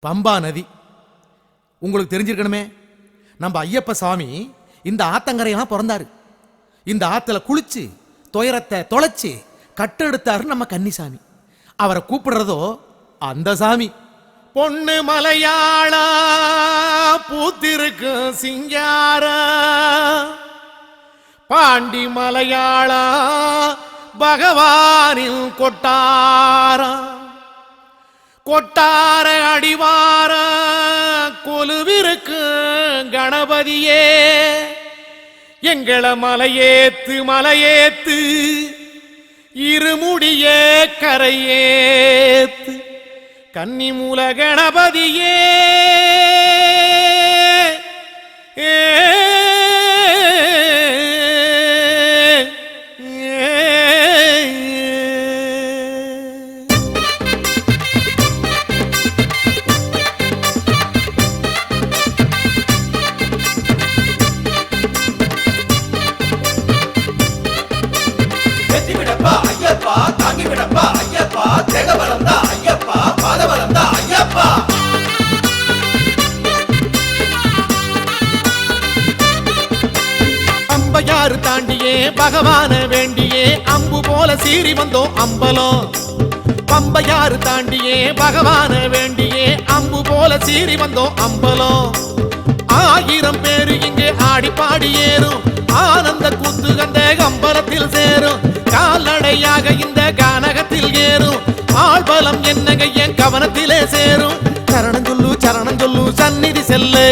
பம்பா நதி உங்களுக்கு தெரிஞ்சிருக்கணுமே. நம்ம ஐயப்ப சாமி இந்த ஆத்தங்கரையெல்லாம் பிறந்தாரு. இந்த ஆத்துல குளிச்சு துயரத்தை தொலைச்சு கட்டெடுத்தாரு நம்ம கன்னிசாமி. அவரை கூப்பிடுறதோ அந்த சாமி. பொண்ணு மலையாளா பூத்திருக்கு சிங்கார, பாண்டி மலையாளா பகவானில் கொட்டாரா, கொட்டார அடிவார கொலுவிருக்கு கணபதியே, எங்கள மலையேத்து மலையேத்து இருமுடியே கரையேத்து கன்னிமூல கணபதியே. பம்பையாறு தாண்டியே பகவான வேண்டியே அம்பு போல சீறி வந்தோம் அம்பலம். பம்பையாறு தாண்டியே பகவான வேண்டியே அம்பு போல சீறி வந்தோம் அம்பலம். 1000 பேரு இங்கே ஆடி பாடி ஏறும், ஆனந்த கூத்து அந்த அம்பலத்தில் சேரும். கால்நடையாக இந்த கானகத்தில் ஏறும், ஆள்பலம் என்னங்க என் கவனத்திலே சேரும். சரணம் சொல்லு சந்நிதி செல்லு,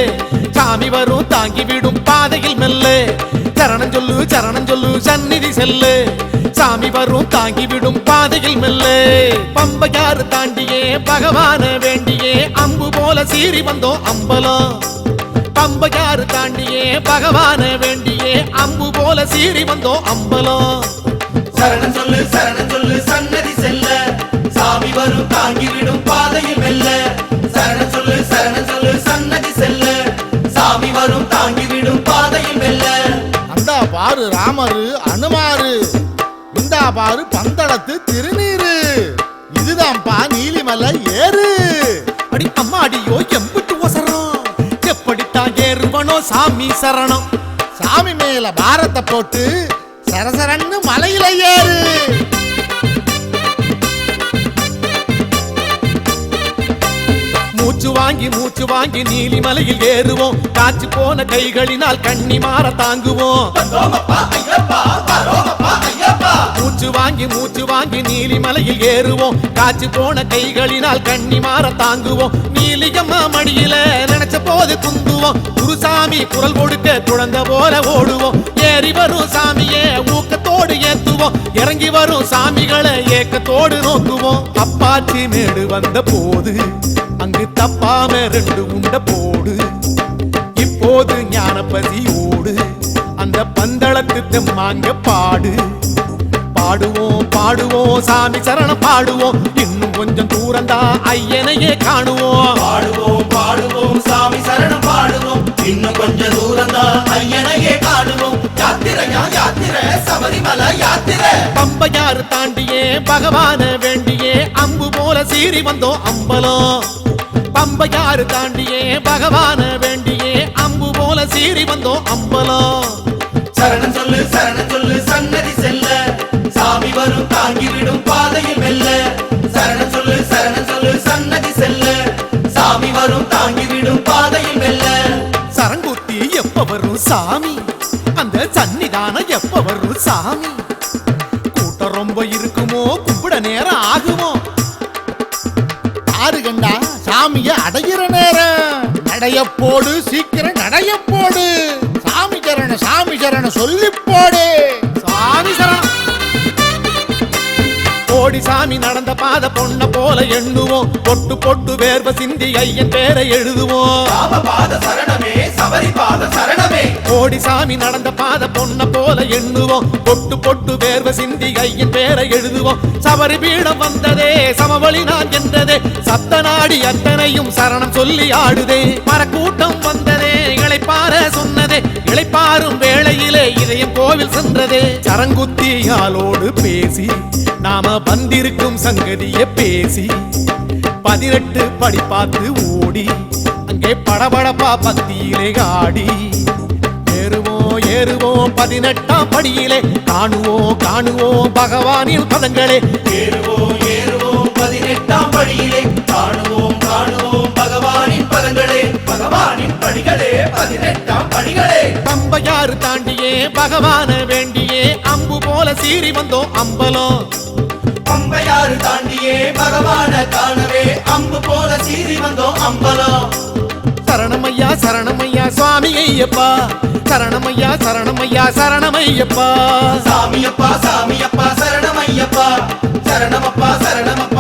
சாமி வரும் தாங்கி விடும் பாதையில் மெல்லே. சரணம் சொல்லு சந்நிதி செல்லு, சாமி வரும் தாங்கி விடும் பாதையில் மெல்லே. பம்பையாறு தாண்டியே பகவான வேண்டியே அம்பு போல சீறி வந்தோம் அம்பலம். பம்பையாறு தாண்டியே பகவான வேண்டியே அம்பு போல சீறி வந்தோம் அம்பலம். சரணம் சொல்லு சன்னதி செல்ல, சாமி வரும் தாங்கி விடும் பாதையில் மெல்ல. சரணம் சொல்லு சன்னதி செல்ல, சாமி வரும் தாங்கி விடும் பாதையில் மெல்ல. அந்தா பாரு ராமரு அனுமாரு, இந்தா பாரு பந்தளத்து திருநீரு, இதுதான்ப்பா நீலிமலை ஏறு. அடி அம்மா அடியோ எம்பிட்டு ஒசரம், எப்படித்தான் ஏறுவனோ சாமி சரணம். சாமி மேல பாரத்தை போட்டு சரசரன்னு மலையில ஏறு. மூச்சு வாங்கி நீலிமலையில் ஏறுவோம், காய்ச்சி போன கைகளினால் கண்ணி மாற தாங்குவோம். மூச்சு வாங்கி நீலிமலையில் ஏறுவோம், காய்ச்சி போன கைகளினால் கண்ணி மாற தாங்குவோம். நீலியம்மா மடியில நினைச்ச போது குந்துவோம், குருசாமி குரல் கொடுக்க குழந்தை போல ஓடுவோம். ஏறி வரும் சாமியே ஊக்கத்தோடு ஏத்துவோம், இறங்கி வரும் சாமிகளை ஏக்கத்தோடு நோக்குவோம். அப்பாச்சி மேடு வந்த போது அங்கு தப்பாம 2 உண்ட போடு, இப்போது ஞானபதியோடு அந்த பந்தளத்து தெம்மாங்க பாடு. பாடுவோம் சாமி சரணம் பாடுவோம், இன்னும் கொஞ்சம் தூரந்தா ஐயனையே காணுவோம். பாடுவோம் சாமி சரணம் பாடுவோம், இன்னும் கொஞ்சம் தூரந்தா ஐயனையே காணுவோம். யாத்திரை சபரிமலை யாத்திரை. பம்பையாறு தாண்டியே பகவான வேண்டியே அம்பு போல சீறி வந்தோம் அம்பலம். பம்பையாறு தாண்டியே பகவான வேண்டியே அம்பு போல சீறி வந்தோம் அம்பலம். சரணம் சொல்லு சன்னதி செல்ல, சாமி வரும் தாங்கி விடும் பாதையில் மெல்ல. சரணம் சொல்லு சன்னதி செல்ல, சாமி வரும் தாங்கி விடும் பாதையில் மெல்ல. சரங்குத்தி எப்ப வரும் சாமி, அந்த சன்னிதானம் எப்ப வரும் சாமி. கூட்டம் ரொம்ப இருக்குமோ, கும்பிட நேரம் ஆகுமோ. ஆறு கண்டா சாமிய அடையிற நேரம், நடைய போடு சீக்கிரம் நடைய போடு. சாமி சரண சொல்லி போடு. சாமி சரணம். கோடி சாமி நடந்த பாத பொண்ண போல எண்ணுவோம், பொட்டு பொட்டு வேர்வ சிந்தி ஐயன் பேரை எழுதுவோம். கோடி சாமி நடந்த பாத பொண்ண போல எண்ணுவோம், பொட்டு பொட்டு வேர்வ சிந்தி ஐயன் பேரை எழுதுவோம். சபரி பீடம் வந்ததே சமவழி நான் என்றதே, சத்த நாடி அத்தனையும் சரணம் சொல்லி ஆடுதே. மரக்கூட்டம் வந்ததே இளைப்பார சொன்னதே, இளைப்பாரும் வேளையிலே இதயம் கோவில் சென்றதே. சரங்குத்தியாலோடு பேசி நாம வந்திருக்கும் சங்கதிய பேசி 18 படி பார்த்து கூடி அங்கே படபடப்பா பக்தியிலே ஆடி ஏறுவோம் ஏறுவோம் 18ஆம் படியிலே காணுவோம் பகவானின் பதங்களே ஏறுவோம் ஏறுவோம் 18ஆம் படியிலே காணுவோம் பகவானின் பதங்களே பகவானின் படிகளே 18ஆம் படிகளே பம்பையாறு தாண்டியே பகவான வேண்டியே அம்பு போல சீறி வந்தோம் அம்பலம் பம்பையாறு தாண்டியே பகவான காணவே அம்பு போல சீறி வந்தோம் அம்பலம் சரணமையா சரணமையா சுவாமி ஐயப்பா சரணமையா சரணமையா சரணமையப்பா சாமியப்பா சாமியப்பா சரணமையப்பா சரணமப்பா சரணமப்பா